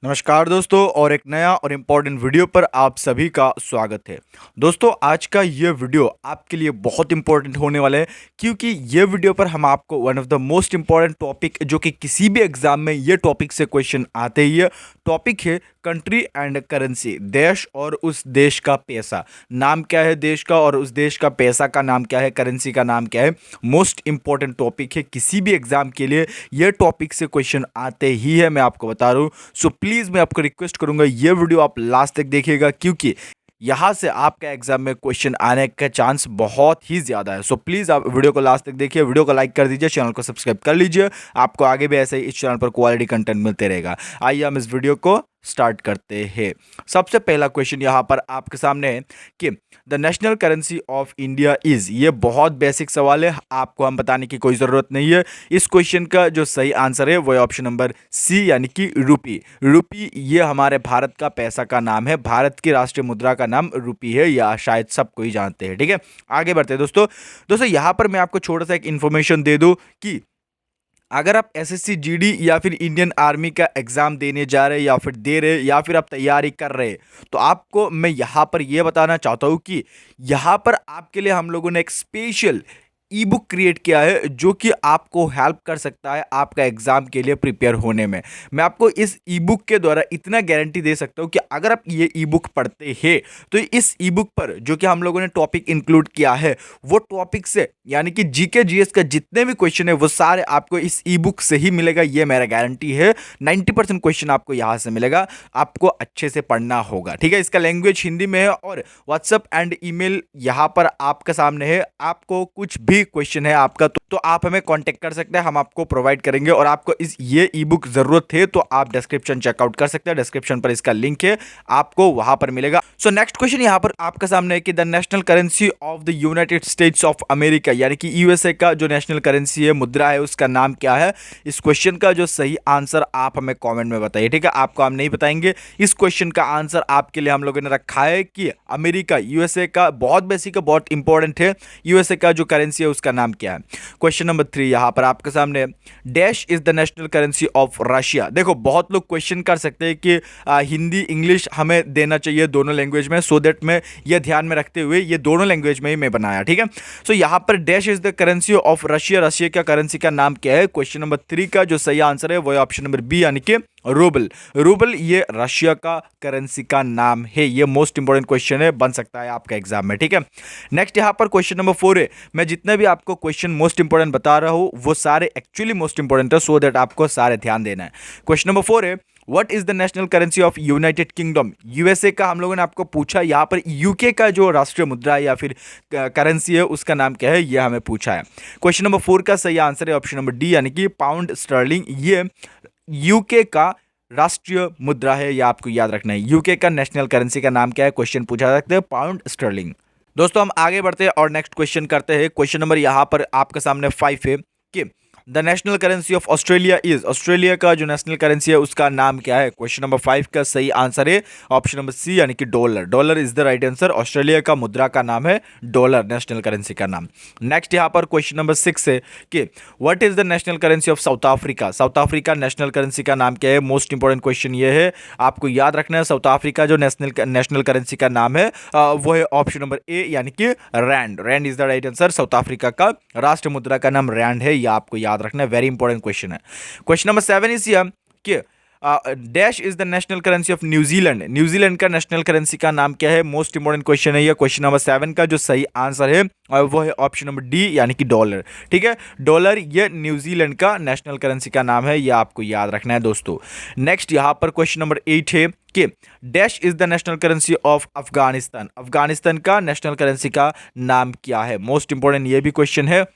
नमस्कार दोस्तों और एक नया और इम्पोर्टेंट वीडियो पर आप सभी का स्वागत है। दोस्तों आज का ये वीडियो आपके लिए बहुत इंपॉर्टेंट होने वाला है क्योंकि ये वीडियो पर हम आपको one of the most important topic जो कि किसी भी एग्जाम में ये टॉपिक से क्वेश्चन आते ही है, टॉपिक है कंट्री एंड करेंसी। देश और उस देश का पैसा, नाम क्या है देश का और उस देश का पैसा का नाम क्या है, करेंसी का नाम क्या है। मोस्ट इंपॉर्टेंट टॉपिक है किसी भी एग्जाम के लिए, ये टॉपिक से क्वेश्चन आते ही है, मैं आपको बता रहा हूँ। सो प्लीज़ मैं आपको रिक्वेस्ट करूंगा ये वीडियो आप लास्ट तक देखिएगा क्योंकि यहाँ से आपका एग्जाम में क्वेश्चन आने का चांस बहुत ही ज़्यादा है। सो प्लीज़ आप वीडियो को लास्ट तक देखिए, वीडियो को लाइक कर दीजिए, चैनल को सब्सक्राइब कर लीजिए। आपको आगे भी ऐसे ही इस चैनल पर क्वालिटी कंटेंट मिलते रहेगा। आइए हम इस वीडियो को स्टार्ट करते हैं। सबसे पहला क्वेश्चन यहाँ पर आपके सामने है कि the national currency of India is. ये बहुत बेसिक सवाल है, आपको हम बताने की कोई ज़रूरत नहीं है। इस क्वेश्चन का जो सही आंसर है वो है ऑप्शन नंबर सी यानी कि रूपी। रूपी ये हमारे भारत का पैसा का नाम है, भारत की राष्ट्रीय मुद्रा का नाम रूपी है, या शायद सब कोई जानते हैं। ठीक है, आगे बढ़ते हैं दोस्तों यहाँ पर मैं आपको छोटा सा एक इन्फॉर्मेशन दे दूँ कि अगर आप एसएससी जीडी या फिर इंडियन आर्मी का एग्ज़ाम देने जा रहे हैं या फिर दे रहे या फिर आप तैयारी कर रहे हैं, तो आपको मैं यहाँ पर यह बताना चाहता हूँ कि यहाँ पर आपके लिए हम लोगों ने एक स्पेशल ई बुक क्रिएट किया है जो कि आपको हेल्प कर सकता है आपका एग्ज़ाम के लिए प्रिपेयर होने में। मैं आपको इस ई बुक के द्वारा इतना गारंटी दे सकता हूँ कि अगर आप ये ई बुक पढ़ते हैं तो इस ई बुक पर जो कि हम लोगों ने टॉपिक इंक्लूड किया है वो टॉपिक से यानी कि जीके जीएस का जितने भी क्वेश्चन है वो सारे आपको इस ई बुक से ही मिलेगा, ये मेरा गारंटी है। 90% क्वेश्चन आपको यहाँ से मिलेगा, आपको अच्छे से पढ़ना होगा। ठीक है, इसका लैंग्वेज हिंदी में है और व्हाट्सअप एंड ईमेल यहाँ पर आपके सामने है। आपको कुछ भी क्वेश्चन है आपका तो आप हमें कांटेक्ट कर सकते हैं, हम आपको प्रोवाइड करेंगे। और आपको ये ई बुक जरूरत है तो आप डिस्क्रिप्शन चेकआउट कर सकते हैं, डिस्क्रिप्शन पर इसका लिंक है, आपको वहां पर मिलेगा। सो नेक्स्ट क्वेश्चन यहाँ पर आपके सामने है कि the national currency of the United states of America यानी कि यूएसए का जो नेशनल करेंसी है, मुद्रा है, उसका नाम क्या है। इस क्वेश्चन का जो सही आंसर आप हमें कॉमेंट में बताइए। ठीक है, आपको हम नहीं बताएंगे, इस क्वेश्चन का आंसर आपके लिए हम लोगों ने रखा है कि अमेरिका यूएसए का, बहुत बेसिक है, बहुत इंपॉर्टेंट है। यूएसए का जो करेंसी है उसका नाम क्या है। क्वेश्चन नंबर 3 यहां पर आपके सामने, dash is the national currency of Russia. देखो बहुत लोग क्वेश्चन कर सकते हैं कि हिंदी इंग्लिश हमें देना चाहिए दोनों लैंग्वेज में, सो दैट में ये ध्यान में रखते हुए ये दोनों लैंग्वेज में ही मैं बनाया। ठीक है, सो यहां पर dash is the currency of Russia, Russia का करेंसी का नाम क्या है। क्वेश्चन नंबर 3 का जो सही आंसर है वो है ऑप्शन नंबर बी यानी कि रूबल। रूबल ये रशिया का करेंसी का नाम है। ये मोस्ट इंपॉर्टेंट क्वेश्चन है, बन सकता है आपका एग्जाम में। ठीक है, नेक्स्ट यहां पर क्वेश्चन नंबर 4 है। मैं जितने भी आपको क्वेश्चन मोस्ट इंपॉर्टेंट बता रहा हूं वो सारे एक्चुअली मोस्ट इंपॉर्टेंट है, सो दैट आपको सारे ध्यान देना है। क्वेश्चन नंबर 4 है, what is the national currency of United kingdom. USA का हम लोगों ने आपको पूछा, यहाँ पर यूके का जो राष्ट्रीय मुद्रा है या फिर करेंसी है उसका नाम क्या है, यह हमें पूछा है। क्वेश्चन नंबर 4 का सही आंसर है ऑप्शन नंबर डी यानी कि पाउंड स्टर्लिंग। ये यूके का राष्ट्रीय मुद्रा है, यह आपको याद रखना है। यूके का नेशनल करेंसी का नाम क्या है, क्वेश्चन पूछा सकते हैं, पाउंड स्टर्लिंग। दोस्तों हम आगे बढ़ते हैं और नेक्स्ट क्वेश्चन करते हैं। क्वेश्चन नंबर यहाँ पर आपके सामने 5 है कि the national currency of Australia is. Australia का जो नेशनल करेंसी है उसका नाम क्या है। क्वेश्चन नंबर 5 का सही आंसर है ऑप्शन नंबर सी यानी कि dollar. Dollar is the right answer. Australia का मुद्रा का नाम है डॉलर, नेशनल करेंसी का नाम। नेक्स्ट यहाँ पर क्वेश्चन नंबर 6 है कि what is the national currency of south Africa. South Africa national currency का नाम क्या है। मोस्ट इंपॉर्टेंट क्वेश्चन ये है, आपको याद रखना है। साउथ अफ्रीका जो नेशनल करेंसी का नाम है वो है ऑप्शन नंबर ए यानी कि rand. Rand is the right answer. South Africa का राष्ट्र मुद्रा का नाम रैंड है, यह आपको याद रखना है, वेरी इंपॉर्टेंट क्वेश्चन है। क्वेश्चन नंबर 7 इज कि dash is the national currency of New Zealand. New Zealand का नेशनल करेंसी का नाम क्या है। मोस्ट इंपॉर्टेंट क्वेश्चन है ये। क्वेश्चन नंबर 7 का जो सही आंसर है वो है ऑप्शन नंबर डी यानी कि डॉलर। ठीक है, डॉलर ये न्यूजीलैंड का नेशनल करेंसी का नाम है, ये आपको याद रखना है दोस्तों। नेक्स्ट यहाँ पर क्वेश्चन नंबर 8 है कि dash is the national currency of Afghanistan. Afghanistan का नेशनल करेंसी का नाम क्या है। मोस्ट इंपॉर्टेंट ये भी क्वेश्चन है।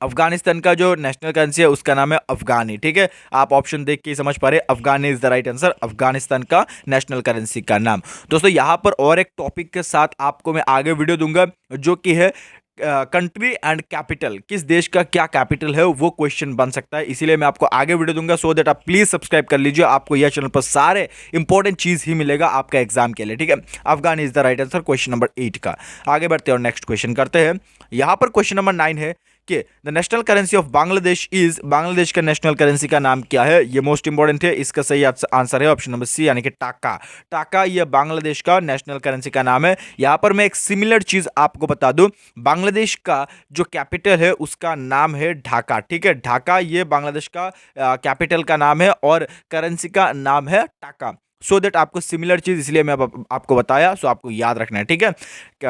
अफगानिस्तान का जो नेशनल करेंसी है उसका नाम है अफगानी। ठीक है, आप ऑप्शन देख के ही समझ पा रहे, afghani is the right answer. Afghanistan का नेशनल करेंसी का नाम। दोस्तों यहाँ पर और एक टॉपिक के साथ आपको मैं आगे वीडियो दूंगा जो कि है कंट्री एंड कैपिटल। किस देश का क्या कैपिटल है वो क्वेश्चन बन सकता है, इसीलिए मैं आपको आगे वीडियो दूंगा। सो दैट आप प्लीज सब्सक्राइब कर लीजिए, आपको यह चैनल पर सारे इंपॉर्टेंट चीज ही मिलेगा आपका एग्जाम के लिए। ठीक है, Afghan is the right answer, question number 8 का। आगे बढ़ते हैं और नेक्स्ट क्वेश्चन करते हैं। यहां पर क्वेश्चन नंबर 9 है कि the national currency of Bangladesh is, Bangladesh का नेशनल करेंसी का नाम क्या है? ये मोस्ट इंपॉर्टेंट है। इसका सही आंसर है ऑप्शन नंबर सी यानी कि टाका। टाका ये बांग्लादेश का नेशनल करेंसी का नाम है। यहां पर मैं एक सिमिलर चीज आपको बता दूं, बांग्लादेश का जो कैपिटल है उसका नाम है ढाका। ठीक है, ढाका ये बांग्लादेश का कैपिटल का नाम है और करेंसी का नाम है टाका। सो दैट आपको सिमिलर चीज इसलिए मैं आपको बताया, सो आपको याद रखना है। ठीक है,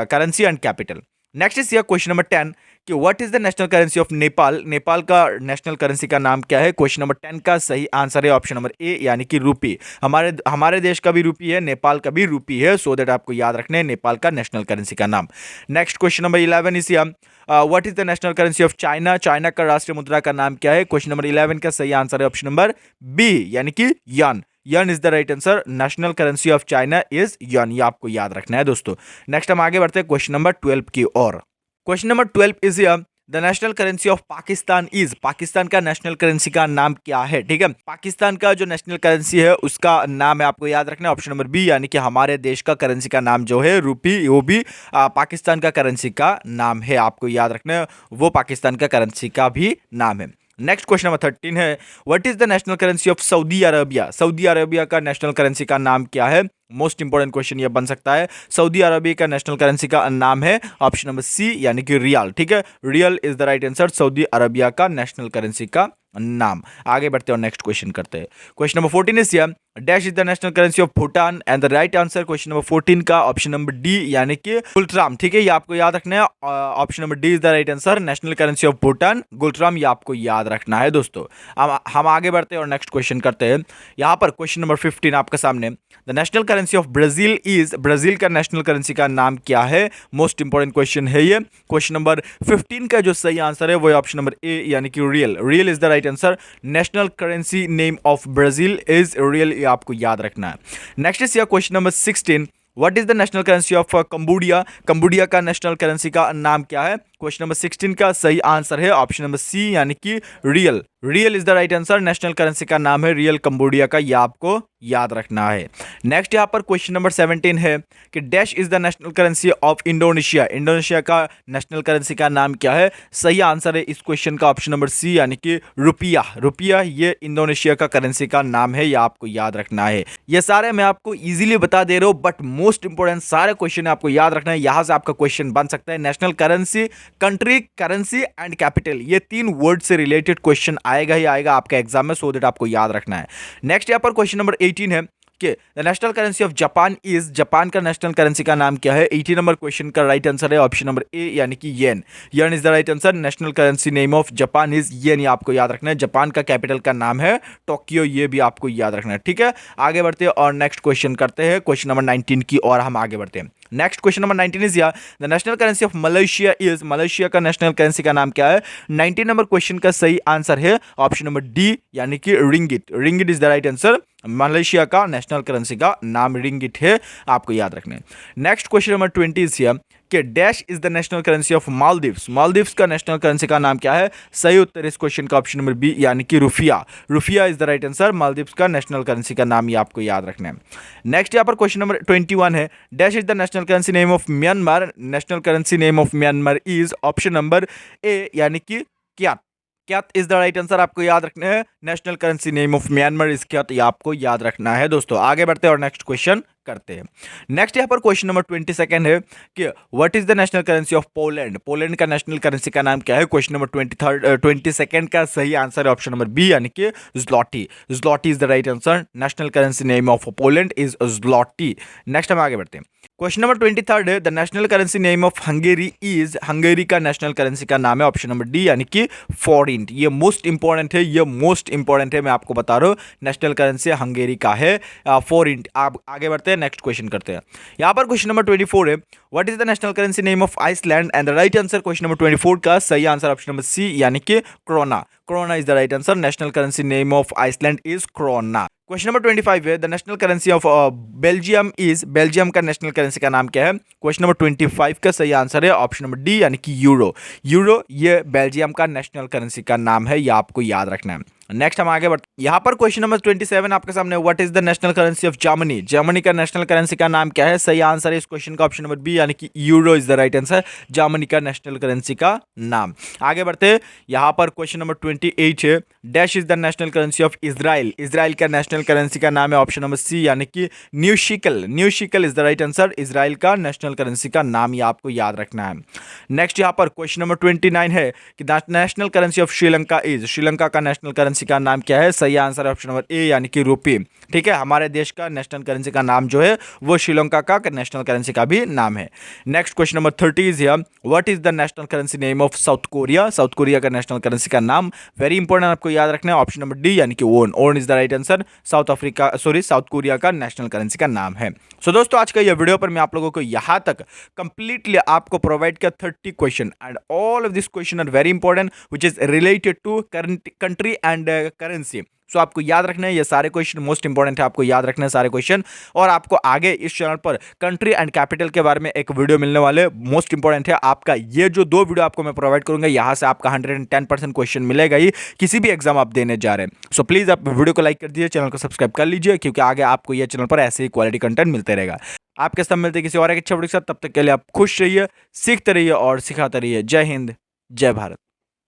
currency and capital. Next is question number 10 कि what is the national currency of Nepal? Nepal का नेशनल करेंसी का नाम क्या है? क्वेश्चन नंबर 10 का सही आंसर है ऑप्शन नंबर ए यानी कि रूपी। हमारे देश का भी रूपी है, नेपाल का भी रूपी है। सो दैट आपको याद रखना है नेपाल का नेशनल करेंसी का नाम। Next question number 11 is what is the national currency of China? China का राष्ट्रीय मुद्रा का नाम क्या है? क्वेश्चन नंबर 11 का सही आंसर है ऑप्शन नंबर बी यानी कि yuan. Yuan is the right answer. National currency of China is yuan, ये आपको याद रखना है दोस्तों। नेक्स्ट हम आगे बढ़ते हैं क्वेश्चन नंबर 12 की ओर। Question number 12 is the national currency of Pakistan is, Pakistan का नेशनल करेंसी का नाम क्या है? ठीक है, पाकिस्तान का जो नेशनल करेंसी है उसका नाम है, आपको याद रखना है ऑप्शन नंबर बी यानी कि हमारे देश का करेंसी का नाम जो है रूपी, वो भी पाकिस्तान का करेंसी का नाम है। आपको याद रखना है वो पाकिस्तान का करेंसी का भी नाम है। नेक्स्ट क्वेश्चन नंबर 13 है what is the national currency of Saudi Arabia? Saudi Arabia का नेशनल करेंसी का नाम क्या है? मोस्ट इंपॉर्टेंट क्वेश्चन ये बन सकता है। सऊदी अरबिया का नेशनल करेंसी का नाम है ऑप्शन नंबर सी यानी कि रियाल। ठीक है, real is the right answer, Saudi Arabia का नेशनल करेंसी का नाम। आगे बढ़ते हैं और नेक्स्ट क्वेश्चन करते हैं। Question number 14 is dash is the national currency of Bhutan and the right answer question number 14 का ऑप्शन नंबर डी यानी कि गुलट्राम। ठीक है, ये आपको याद रखना है, option number D is the right answer. National currency of Bhutan ngultrum, ये आपको याद रखना है दोस्तों। हम आगे बढ़ते हैं और नेक्स्ट क्वेश्चन करते हैं। यहाँ पर क्वेश्चन नंबर 15 आपके सामने, the national currency of Brazil is, Brazil का नेशनल करेंसी का नाम क्या है? मोस्ट इंपॉर्टेंट क्वेश्चन है ये। क्वेश्चन नंबर 15 का जो सही आंसर है वो है ऑप्शन नंबर ए यानी कि real. Real is the right answer. National currency name of Brazil is real, ये आपको याद रखना है। Next is question number 16 what is the national currency of Cambodia? Cambodia का नेशनल करेंसी का नाम क्या है? क्वेश्चन नंबर 16 का सही आंसर है ऑप्शन नंबर सी यानी कि real. Real is the right answer. National currency का नाम है रियल कंबोडिया का, ये आपको याद रखना है। नेक्स्ट यहाँ पर क्वेश्चन नंबर 17 है कि dash is the national currency of Indonesia? Indonesia का नेशनल करेंसी का नाम क्या है? सही आंसर है इस क्वेश्चन का ऑप्शन नंबर सी यानी कि रुपया। रुपया ये इंडोनेशिया का करेंसी का नाम है, ये आपको याद रखना है। ये सारे मैं आपको इजीली बता दे रहा हूँ, बट मोस्ट इंपोर्टेंट सारे क्वेश्चन आपको याद रखना है। यहां से आपका क्वेश्चन बन सकता है national currency, country, currency and capital, ये 3 वर्ड से रिलेटेड क्वेश्चन आएगा ही आएगा आपका एग्जाम में, सो दैट आपको याद रखना है। नेक्स्ट यहाँ पर क्वेश्चन नंबर 18 है कि the national currency of Japan is, Japan का नेशनल करेंसी का नाम क्या है? 18 नंबर क्वेश्चन का राइट आंसर है ऑप्शन नंबर ए यानी कि yen. Yen is the right answer. National currency name of Japan is yen, ये आपको याद रखना है। जापान का कैपिटल का नाम है टोक्यो, ये भी आपको याद रखना है। ठीक है, आगे बढ़ते हैं और नेक्स्ट क्वेश्चन करते हैं, क्वेश्चन नंबर 19 की और हम आगे बढ़ते हैं। Next question number 19 is the national currency of Malaysia is, Malaysia का नेशनल करेंसी का नाम क्या है? 19 नंबर क्वेश्चन का सही आंसर है ऑप्शन नंबर डी यानी कि ringgit. Ringgit is the right answer. Malaysia का नेशनल करेंसी का नाम रिंगिट है, आपको याद रखना है। नेक्स्ट क्वेश्चन नंबर 20 इज कि dash is the national currency of Maldives? Maldives का नेशनल करेंसी का नाम क्या है? सही उत्तर इस क्वेश्चन का ऑप्शन नंबर बी यानी कि rufiyaa. Rufiyaa is the right answer. Maldives का नेशनल करेंसी का नाम, ये आपको याद रखना है। नेक्स्ट यहाँ पर क्वेश्चन नंबर 21 है dash is the national currency name of Myanmar? National currency name of Myanmar is option number A यानी कि क्यात। क्यात इज द राइट आंसर, आपको याद रखना है। National currency name of Myanmar is क्यात, ये आपको याद रखना है दोस्तों। आगे बढ़ते हैं और नेक्स्ट क्वेश्चन करते हैं। नेक्स्ट यहाँ पर क्वेश्चन नंबर 22 है कि what is the national currency of Poland? Poland का नेशनल करेंसी का नाम क्या है? क्वेश्चन नंबर 22 का सही आंसर है ऑप्शन नंबर बी यानी कि zloty. Zloty is the right answer. National currency name of Poland is zloty. Next हम आगे बढ़ते हैं। क्वेश्चन नंबर 23 है the national currency name of Hungary is, Hungary का नेशनल करेंसी का नाम है ऑप्शन नंबर डी यानी कि फोरिंट। ये मोस्ट इंपॉर्टेंट है, ये मोस्ट इंपॉर्टेंट है, मैं आपको बता रहा हूँ। नेशनल करेंसी हंगेरी का है फोरिंट। आप आगे बढ़ते हैं, नेक्स्ट क्वेश्चन करते हैं। यहाँ पर क्वेश्चन नंबर 24 है what is the national currency name of Iceland? And the right answer question number 24 का सही आंसर ऑप्शन नंबर सी यानी कि krona. Krona is the right answer. National currency name of Iceland is krona. Question number 25 है, the national currency of Belgium is, Belgium का national currency का नाम क्या है? क्वेश्चन नंबर 25 का सही आंसर है ऑप्शन नंबर डी यानी कि यूरो। यूरो ये बेल्जियम का नेशनल करेंसी का नाम है, ये आपको याद रखना है। नेक्स्ट हम आगे बढ़ते, यहाँ पर क्वेश्चन नंबर 27 आपके सामने, what is the national currency of Germany? Germany का नेशनल करेंसी का नाम क्या है? सही आंसर है इस क्वेश्चन का ऑप्शन नंबर बी यानी कि euro is the right answer, Germany का नेशनल करेंसी का नाम। आगे बढ़ते, यहाँ पर क्वेश्चन नंबर 28 है, dash is the national currency of Israel? Israel का नेशनल करेंसी का नाम है ऑप्शन नंबर सी यानी कि new shekel. New shekel is the right answer, Israel का नेशनल करेंसी का नाम, ये आपको याद रखना है। नेक्स्ट यहाँ पर क्वेश्चन नंबर 29 है कि the national currency of Sri Lanka is, Sri Lanka का नेशनल करेंसी का नाम क्या है? सही आंसर है ऑप्शन नंबर ए यानी कि रूपी। ठीक है, हमारे देश का नेशनल करेंसी का नाम जो है वो श्रीलंका का नेशनल करेंसी का भी नाम है। Next question number 30 is here, what is the national currency name of south Korea? South Korea का नेशनल करेंसी का नाम, वेरी इंपॉर्टेंट, आपको याद रखना है ऑप्शन नंबर डी यानी कि वोन। वोन is the right answer, south Korea का नेशनल करेंसी का नाम है। सो दोस्तों आज का ये वीडियो पर मैं आप लोगों को यहाँ तक कंप्लीटली आपको प्रोवाइड किया 30 question, and all of this question are very important which is related to country and currency. So आपको याद रखना है ये सारे क्वेश्चन मोस्ट इंपॉर्टेंट है, आपको याद रखना है सारे क्वेश्चन। और आपको आगे इस चैनल पर कंट्री एंड कैपिटल के बारे में एक वीडियो मिलने वाले, मोस्ट इंपॉर्टेंट है आपका ये जो 2 वीडियो आपको मैं प्रोवाइड करूंगा, यहाँ से आपका 110% क्वेश्चन मिलेगा ही, किसी भी एग्जाम आप देने जा रहे हैं। सो प्लीज़ आप वीडियो को लाइक कर दीजिए, चैनल को सब्सक्राइब कर लीजिए, क्योंकि आगे आपको ये चैनल पर ऐसे ही क्वालिटी कंटेंट मिलते रहेगा। आपके साथ मिलते किसी और एक अच्छे वीडियो के साथ, तब तक के लिए आप खुश रहिए, सीखते रहिए और सिखाते रहिए। जय हिंद, जय भारत।